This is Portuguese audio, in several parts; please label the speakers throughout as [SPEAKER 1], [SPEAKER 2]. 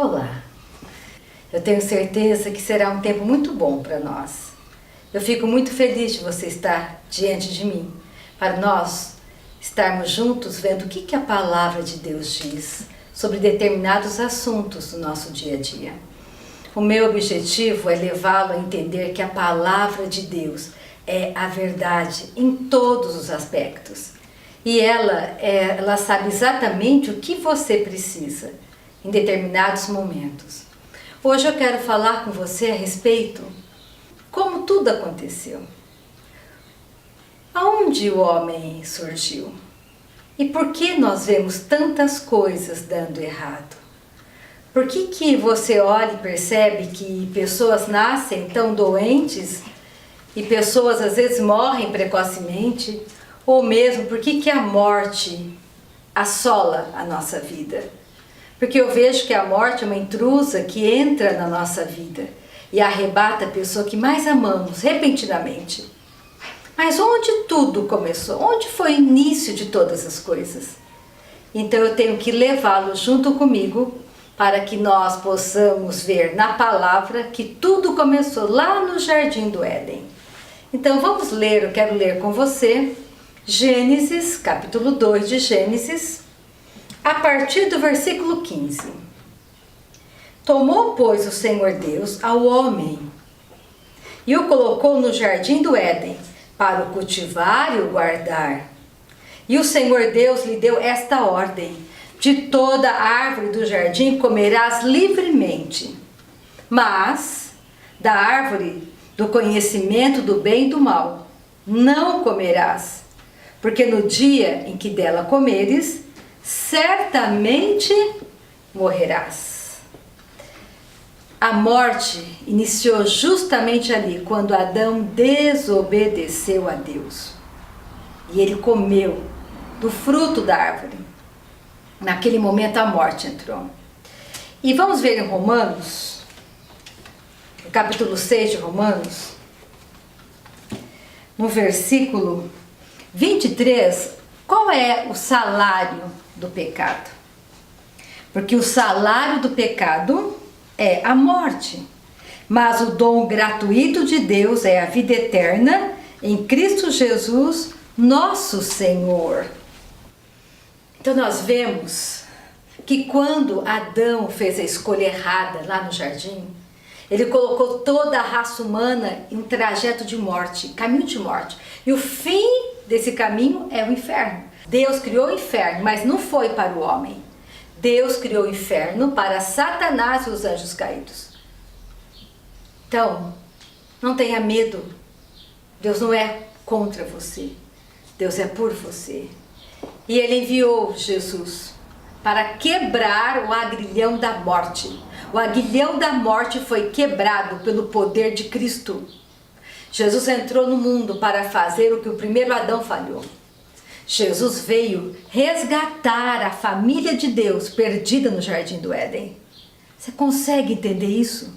[SPEAKER 1] Olá, eu tenho certeza que será um tempo muito bom para nós. Eu fico muito feliz de você estar diante de mim, para nós estarmos juntos vendo o que a palavra de Deus diz sobre determinados assuntos do nosso dia a dia. O meu objetivo é levá-lo a entender que a palavra de Deus é a verdade em todos os aspectos. E ela sabe exatamente o que você precisa em determinados momentos. Hoje eu quero falar com você a respeito como tudo aconteceu. Aonde o homem surgiu? E por que nós vemos tantas coisas dando errado? Por que você olha e percebe que pessoas nascem tão doentes e pessoas às vezes morrem precocemente? Ou mesmo por que a morte assola a nossa vida? Porque eu vejo que a morte é uma intrusa que entra na nossa vida e arrebata a pessoa que mais amamos repentinamente. Mas onde tudo começou? Onde foi o início de todas as coisas? Então eu tenho que levá-lo junto comigo para que nós possamos ver na palavra que tudo começou lá no Jardim do Éden. Então vamos ler, eu quero ler com você Gênesis, capítulo 2 de Gênesis, a partir do versículo 15. Tomou, pois, o Senhor Deus ao homem e o colocou no jardim do Éden para o cultivar e o guardar. E o Senhor Deus lhe deu esta ordem: de toda árvore do jardim comerás livremente, mas da árvore do conhecimento do bem e do mal não comerás, porque no dia em que dela comeres, certamente morrerás. A morte iniciou justamente ali, quando Adão desobedeceu a Deus. E ele comeu do fruto da árvore. Naquele momento a morte entrou. E vamos ver em Romanos, no capítulo 6 de Romanos, no versículo 23, qual é o salário do pecado? Porque o salário do pecado é a morte, mas o dom gratuito de Deus é a vida eterna em Cristo Jesus, nosso Senhor. Então nós vemos que quando Adão fez a escolha errada lá no jardim, ele colocou toda a raça humana em um trajeto de morte, caminho de morte. E o fim desse caminho é o inferno. Deus criou o inferno, mas não foi para o homem. Deus criou o inferno para Satanás e os anjos caídos. Então, não tenha medo. Deus não é contra você. Deus é por você. E Ele enviou Jesus para quebrar o aguilhão da morte. O aguilhão da morte foi quebrado pelo poder de Cristo. Jesus entrou no mundo para fazer o que o primeiro Adão falhou. Jesus veio resgatar a família de Deus perdida no Jardim do Éden. Você consegue entender isso?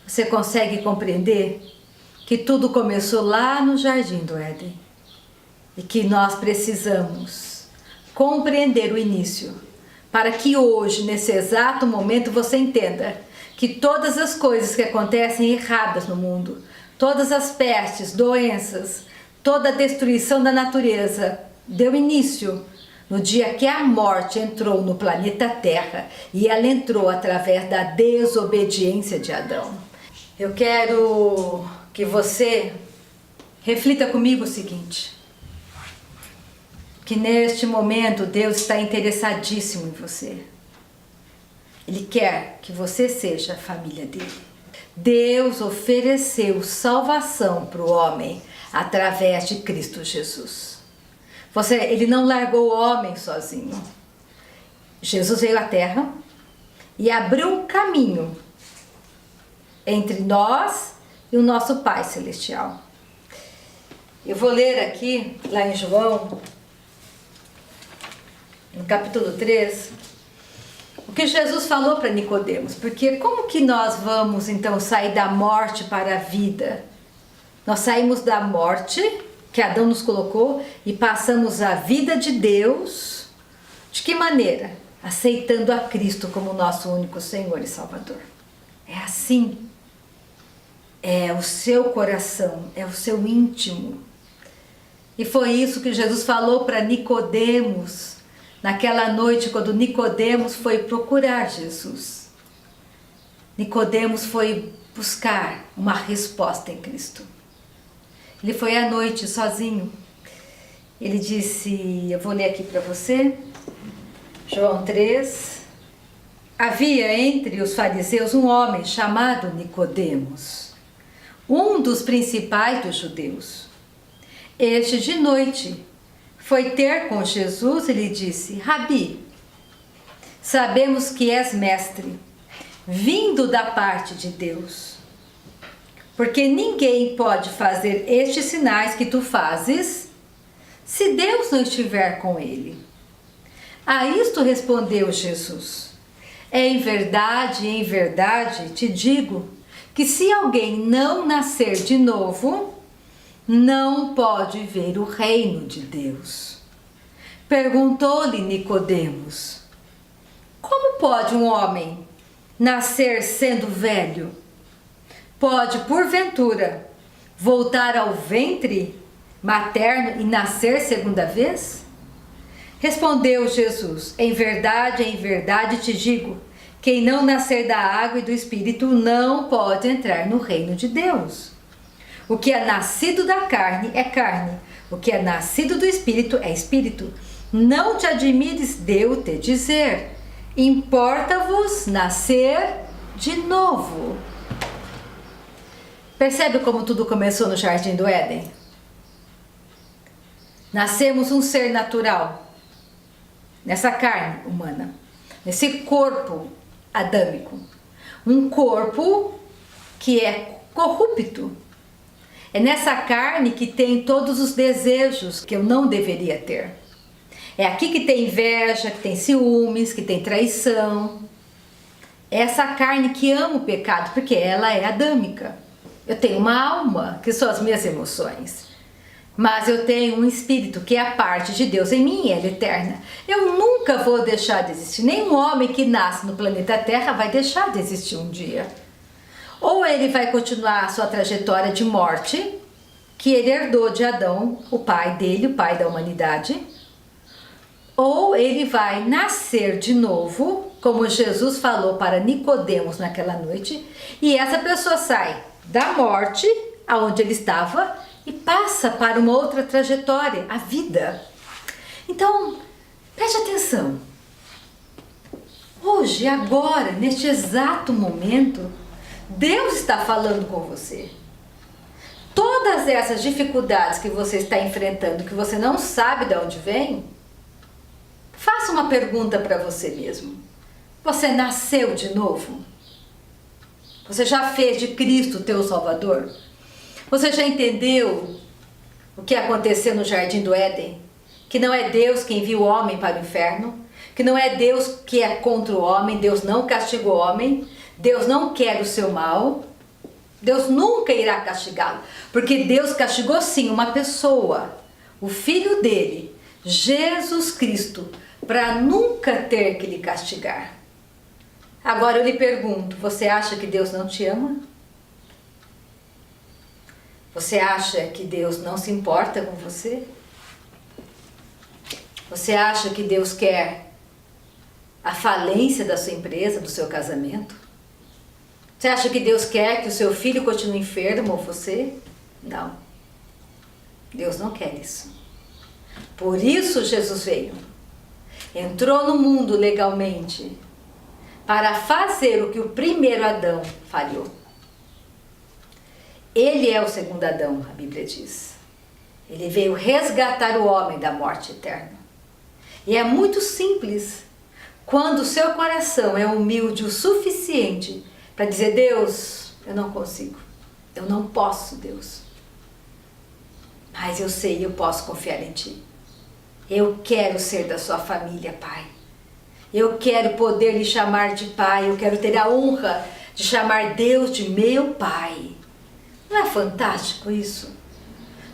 [SPEAKER 1] Você consegue compreender que tudo começou lá no Jardim do Éden? E que nós precisamos compreender o início, para que hoje, nesse exato momento, você entenda que todas as coisas que acontecem erradas no mundo, todas as pestes, doenças, toda a destruição da natureza deu início no dia que a morte entrou no planeta Terra, e ela entrou através da desobediência de Adão. Eu quero que você reflita comigo o seguinte: que neste momento Deus está interessadíssimo em você. Ele quer que você seja a família dele. Deus ofereceu salvação para o homem através de Cristo Jesus. Ele não largou o homem sozinho. Jesus veio à Terra e abriu um caminho entre nós e o nosso Pai Celestial. Eu vou ler aqui, lá em João, no capítulo 3, o que Jesus falou para Nicodemos. Porque como que nós vamos então sair da morte para a vida? Nós saímos da morte que Adão nos colocou e passamos a vida de Deus. De que maneira? aceitando a Cristo como nosso único Senhor e Salvador. É assim. É o seu coração, é o seu íntimo. E foi isso que Jesus falou para Nicodemos naquela noite, quando Nicodemos foi procurar Jesus. Nicodemos foi buscar uma resposta em Cristo. Ele foi à noite sozinho. Ele disse, eu vou ler aqui para você, João 3. Havia entre os fariseus um homem chamado Nicodemos, um dos principais dos judeus. Este de noite foi ter com Jesus e lhe disse, Rabi, sabemos que és mestre, vindo da parte de Deus, porque ninguém pode fazer estes sinais que tu fazes se Deus não estiver com ele. A isto respondeu Jesus, em verdade te digo que se alguém não nascer de novo, não pode ver o reino de Deus. Perguntou-lhe Nicodemos, como pode um homem nascer sendo velho? Pode, porventura, voltar ao ventre materno e nascer segunda vez? Respondeu Jesus, em verdade te digo, quem não nascer da água e do Espírito não pode entrar no reino de Deus. O que é nascido da carne é carne, o que é nascido do Espírito é Espírito. Não te admires de eu te dizer, importa-vos nascer de novo. Percebe como tudo começou no Jardim do Éden? Nascemos um ser natural, nessa carne humana, nesse corpo adâmico, um corpo que é corrupto. É nessa carne que tem todos os desejos que eu não deveria ter. É aqui que tem inveja, que tem ciúmes, que tem traição. É essa carne que ama o pecado, porque ela é adâmica. Eu tenho uma alma, que são as minhas emoções. Mas eu tenho um espírito que é a parte de Deus em mim e ela é eterna. Eu nunca vou deixar de existir. Nenhum homem que nasce no planeta Terra vai deixar de existir um dia. Ou ele vai continuar a sua trajetória de morte, que ele herdou de Adão, o pai dele, o pai da humanidade. Ou ele vai nascer de novo, como Jesus falou para Nicodemos naquela noite, e essa pessoa sai da morte, aonde ele estava, e passa para uma outra trajetória, a vida. Então, preste atenção. Hoje, agora, neste exato momento, Deus está falando com você. Todas essas dificuldades que você está enfrentando, que você não sabe de onde vem, faça uma pergunta para você mesmo. Você nasceu de novo? Você já fez de Cristo o teu Salvador? Você já entendeu o que aconteceu no Jardim do Éden? Que não é Deus quem envia o homem para o inferno, que não é Deus que é contra o homem, Deus não castiga o homem, Deus não quer o seu mal, Deus nunca irá castigá-lo, porque Deus castigou sim uma pessoa, o Filho dele, Jesus Cristo, para nunca ter que lhe castigar. Agora eu lhe pergunto, você acha que Deus não te ama? Você acha que Deus não se importa com você? Você acha que Deus quer a falência da sua empresa, do seu casamento? Você acha que Deus quer que o seu filho continue enfermo ou você? Não. Deus não quer isso. Por isso Jesus veio. Entrou no mundo legalmente para fazer o que o primeiro Adão falhou. Ele é o segundo Adão, a Bíblia diz. Ele veio resgatar o homem da morte eterna. E é muito simples. Quando o seu coração é humilde o suficiente para dizer, Deus, eu não consigo, eu não posso, Deus. Mas eu sei, eu posso confiar em Ti. Eu quero ser da sua família, Pai. Eu quero poder lhe chamar de Pai, eu quero ter a honra de chamar Deus de meu Pai. Não é fantástico isso?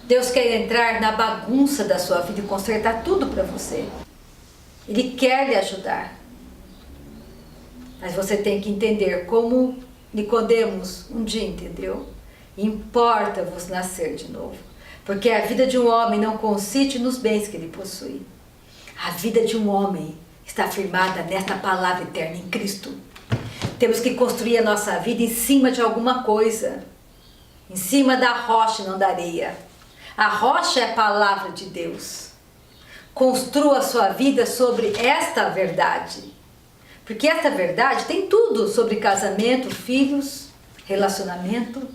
[SPEAKER 1] Deus quer entrar na bagunça da sua vida e consertar tudo para você. Ele quer lhe ajudar. Mas você tem que entender como Nicodemos um dia entendeu. Importa-vos nascer de novo. Porque a vida de um homem não consiste nos bens que ele possui. A vida de um homem está firmada nesta palavra eterna em Cristo. Temos que construir a nossa vida em cima de alguma coisa. Em cima da rocha, não da areia. A rocha é a palavra de Deus. Construa a sua vida sobre esta verdade. Porque esta verdade tem tudo sobre casamento, filhos, relacionamento.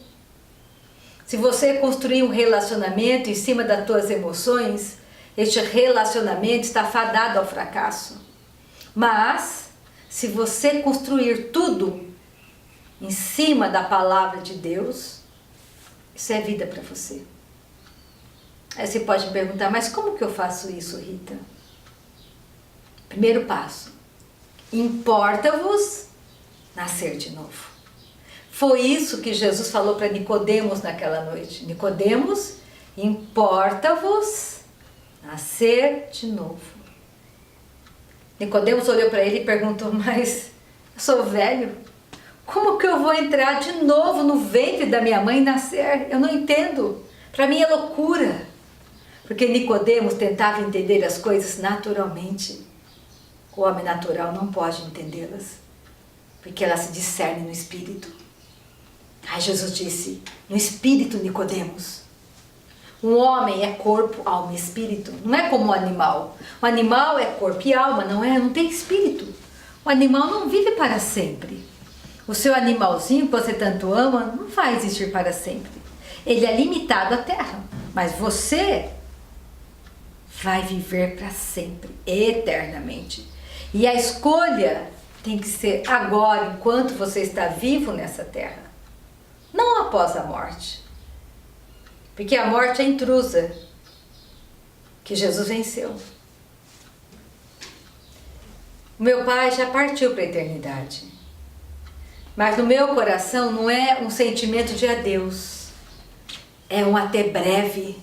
[SPEAKER 1] Se você construir um relacionamento em cima das tuas emoções, este relacionamento está fadado ao fracasso. Mas, se você construir tudo em cima da palavra de Deus, isso é vida para você. Aí você pode me perguntar, mas como que eu faço isso, Rita? Primeiro passo. Importa-vos nascer de novo. Foi isso que Jesus falou para Nicodemos naquela noite. Nicodemos, importa-vos nascer de novo. Nicodemos olhou para ele e perguntou, mas eu sou velho? Como que eu vou entrar de novo no ventre da minha mãe e nascer? Eu não entendo. Para mim é loucura. Porque Nicodemos tentava entender as coisas naturalmente. O homem natural não pode entendê-las, porque elas se discernem no espírito. Aí Jesus disse, no espírito, Nicodemos. Um homem é corpo, alma e espírito. Não é como um animal. O animal é corpo e alma, não tem espírito. O animal não vive para sempre. O seu animalzinho que você tanto ama não vai existir para sempre. Ele é limitado à terra. Mas você vai viver para sempre, eternamente. E a escolha tem que ser agora, enquanto você está vivo nessa terra. Não após a morte. Porque a morte é intrusa, que Jesus venceu. O meu pai já partiu para a eternidade. Mas no meu coração não é um sentimento de adeus. É um até breve.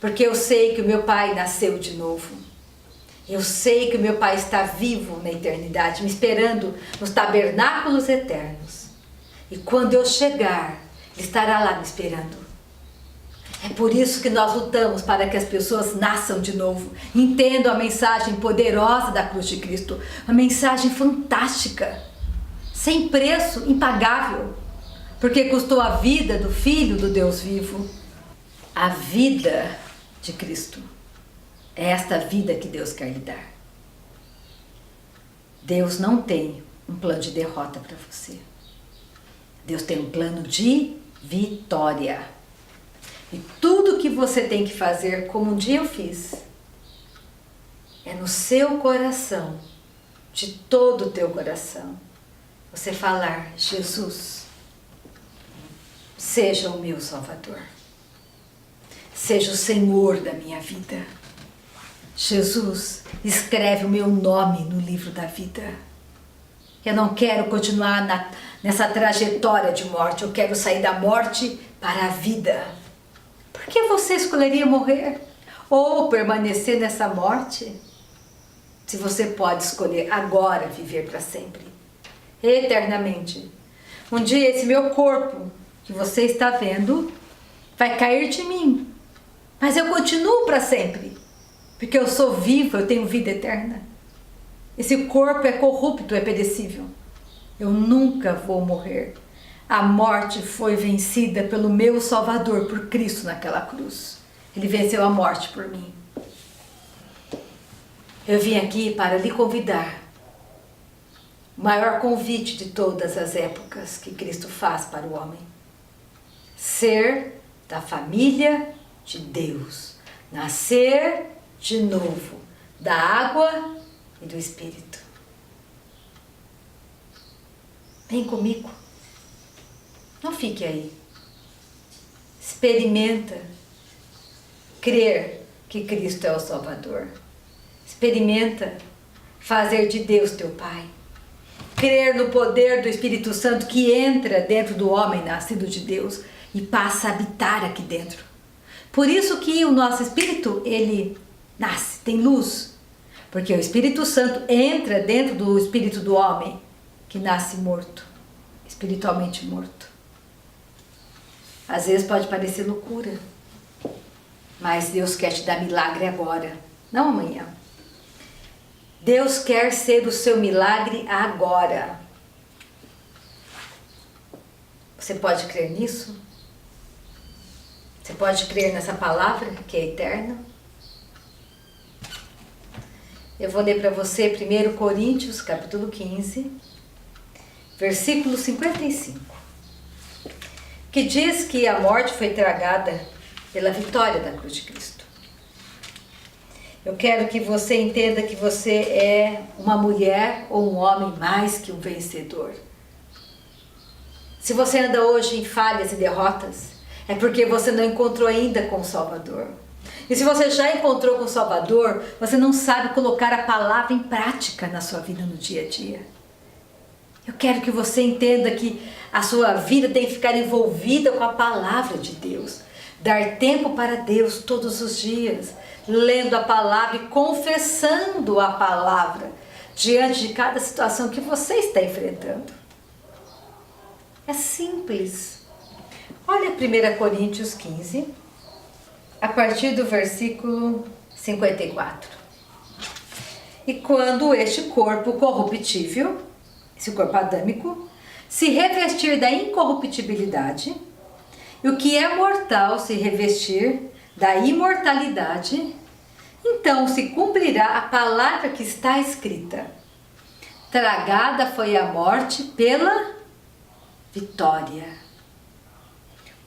[SPEAKER 1] Porque eu sei que o meu pai nasceu de novo. Eu sei que o meu pai está vivo na eternidade, me esperando nos tabernáculos eternos. E quando eu chegar, ele estará lá me esperando. É por isso que nós lutamos para que as pessoas nasçam de novo. Entendam a mensagem poderosa da cruz de Cristo. Uma mensagem fantástica. Sem preço, impagável. Porque custou a vida do Filho do Deus vivo. A vida de Cristo. É esta vida que Deus quer lhe dar. Deus não tem um plano de derrota para você. Deus tem um plano de vitória. E tudo que você tem que fazer, como um dia eu fiz, é no seu coração, de todo o teu coração, você falar, Jesus, seja o meu Salvador. Seja o Senhor da minha vida. Jesus, escreve o meu nome no livro da vida. Eu não quero continuar nessa trajetória de morte. Eu quero sair da morte para a vida. Por que você escolheria morrer? Ou permanecer nessa morte? Se você pode escolher agora viver para sempre. Eternamente. Um dia esse meu corpo que você está vendo vai cair de mim. Mas eu continuo para sempre. Porque eu sou vivo, eu tenho vida eterna. Esse corpo é corrupto, é perecível. Eu nunca vou morrer. A morte foi vencida pelo meu Salvador, por Cristo naquela cruz. Ele venceu a morte por mim. Eu vim aqui para lhe convidar. O maior convite de todas as épocas que Cristo faz para o homem. Ser da família de Deus. Nascer de novo, da água e do Espírito. Vem comigo. Não fique aí. Experimenta crer que Cristo é o Salvador. Experimenta fazer de Deus teu Pai. Crer no poder do Espírito Santo que entra dentro do homem nascido de Deus e passa a habitar aqui dentro. Por isso que o nosso espírito, ele nasce, tem luz. Porque o Espírito Santo entra dentro do espírito do homem que nasce morto, espiritualmente morto. Às vezes pode parecer loucura, mas Deus quer te dar milagre agora, não amanhã. Deus quer ser o seu milagre agora. Você pode crer nisso? Você pode crer nessa palavra que é eterna? Eu vou ler para você 1 Coríntios, capítulo 15, versículo 55, que diz que a morte foi tragada pela vitória da cruz de Cristo. Eu quero que você entenda que você é uma mulher ou um homem mais que um vencedor. Se você anda hoje em falhas e derrotas, é porque você não encontrou ainda com o Salvador. E se você já encontrou com o Salvador, você não sabe colocar a palavra em prática na sua vida no dia a dia. Eu quero que você entenda que a sua vida tem que ficar envolvida com a palavra de Deus. Dar tempo para Deus todos os dias, lendo a palavra e confessando a palavra diante de cada situação que você está enfrentando. É simples. Olha 1 Coríntios 15, a partir do versículo 54. E quando este corpo corruptível, esse corpo adâmico, se revestir da incorruptibilidade, e o que é mortal se revestir da imortalidade, então se cumprirá a palavra que está escrita: tragada foi a morte pela vitória.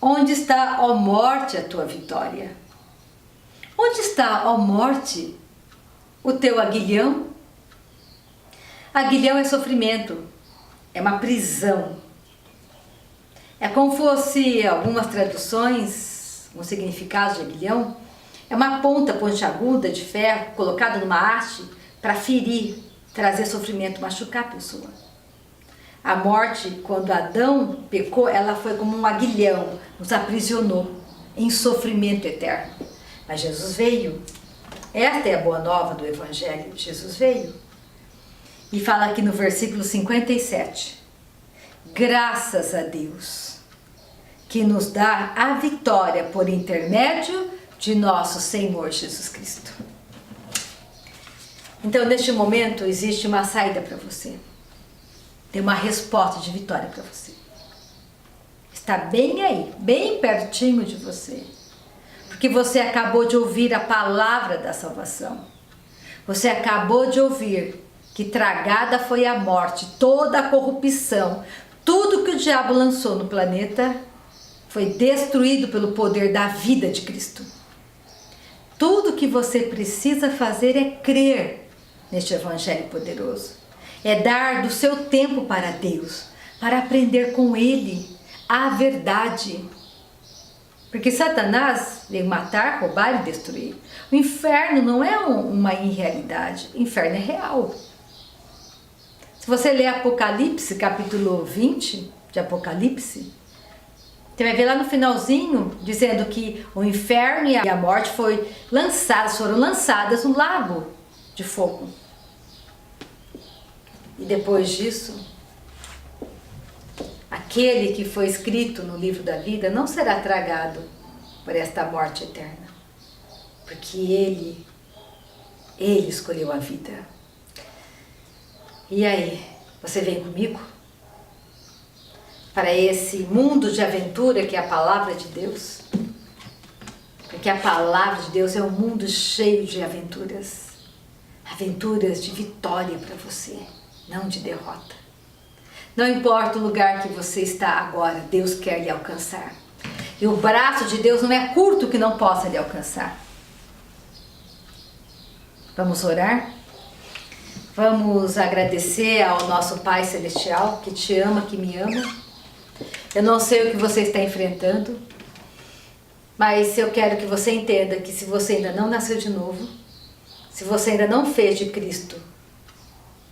[SPEAKER 1] Onde está, ó morte, a tua vitória? Onde está, ó morte, o teu aguilhão? Aguilhão é sofrimento, é uma prisão. É como fosse, algumas traduções, um significado de aguilhão, é uma ponta pontiaguda de ferro colocada numa haste para ferir, trazer sofrimento, machucar a pessoa. A morte, quando Adão pecou, ela foi como um aguilhão, nos aprisionou em sofrimento eterno. Mas Jesus veio. Esta é a boa nova do Evangelho. Jesus veio. E fala aqui no versículo 57. Graças a Deus, que nos dá a vitória por intermédio de nosso Senhor Jesus Cristo. Então, neste momento, existe uma saída para você. Tem uma resposta de vitória para você. Está bem aí, bem pertinho de você. Porque você acabou de ouvir a palavra da salvação. Você acabou de ouvir que tragada foi a morte, toda a corrupção, tudo que o diabo lançou no planeta foi destruído pelo poder da vida de Cristo. Tudo que você precisa fazer é crer neste Evangelho poderoso. É dar do seu tempo para Deus, para aprender com Ele a verdade. Porque Satanás veio matar, roubar e destruir. O inferno não é uma irrealidade, o inferno é real. Se você ler Apocalipse, capítulo 20 de Apocalipse, você vai ver lá no finalzinho, dizendo que o inferno e a morte foram lançadas no lago de fogo. E depois disso, aquele que foi escrito no livro da vida não será tragado por esta morte eterna, porque ele escolheu a vida. E aí, você vem comigo para esse mundo de aventura que é a palavra de Deus? Porque a palavra de Deus é um mundo cheio de aventuras, aventuras de vitória para você, não de derrota. Não importa o lugar que você está agora, Deus quer lhe alcançar. E o braço de Deus não é curto que não possa lhe alcançar. Vamos orar? Vamos agradecer ao nosso Pai Celestial, que te ama, que me ama. Eu não sei o que você está enfrentando, mas eu quero que você entenda que se você ainda não nasceu de novo, se você ainda não fez de Cristo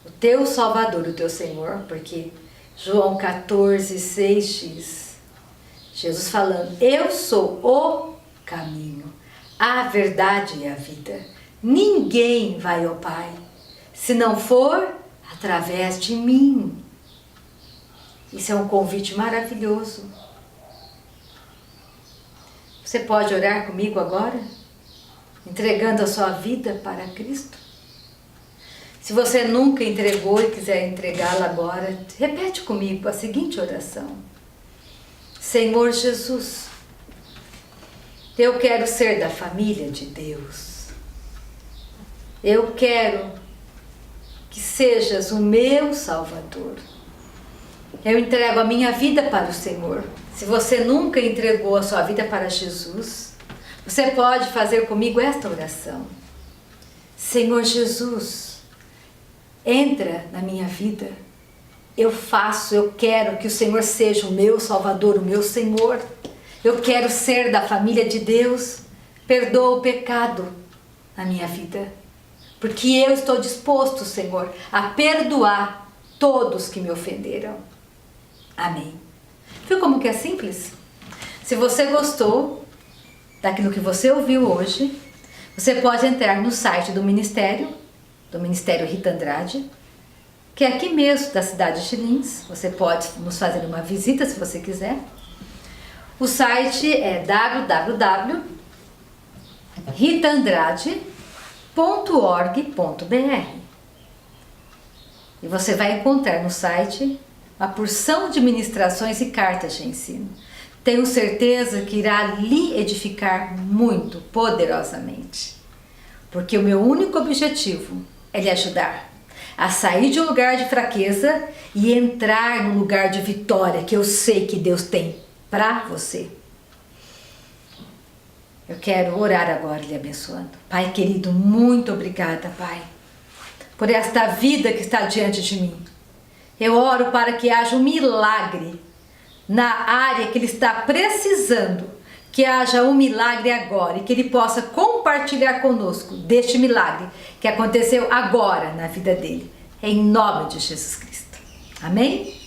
[SPEAKER 1] o teu Salvador, o teu Senhor, porque João 14:6 diz, Jesus falando, eu sou o caminho, a verdade e a vida. Ninguém vai ao Pai se não for através de mim. Isso é um convite maravilhoso. Você pode orar comigo agora? Entregando a sua vida para Cristo? Se você nunca entregou e quiser entregá-la agora, repete comigo a seguinte oração. Senhor Jesus, eu quero ser da família de Deus. Eu quero que sejas o meu Salvador. Eu entrego a minha vida para o Senhor. Se você nunca entregou a sua vida para Jesus, você pode fazer comigo esta oração. Senhor Jesus, entra na minha vida. Eu quero que o Senhor seja o meu Salvador, o meu Senhor. Eu quero ser da família de Deus. Perdoa o pecado na minha vida. Porque eu estou disposto, Senhor, a perdoar todos que me ofenderam. Amém. Viu como que é simples? Se você gostou daquilo que você ouviu hoje, você pode entrar no site do Ministério Rita Andrade, que é aqui mesmo da cidade de Lins. Você pode nos fazer uma visita se você quiser. O site é www.ritaandrade.org.br e você vai encontrar no site uma porção de ministrações e cartas de ensino. Tenho certeza que irá lhe edificar muito poderosamente, porque o meu único objetivo é lhe ajudar a sair de um lugar de fraqueza e entrar no lugar de vitória que eu sei que Deus tem para você. Eu quero orar agora lhe abençoando. Pai querido, muito obrigada, Pai, por esta vida que está diante de mim. Eu oro para que haja um milagre na área que ele está precisando, que haja um milagre agora e que ele possa compartilhar conosco deste milagre que aconteceu agora na vida dele, em nome de Jesus Cristo. Amém?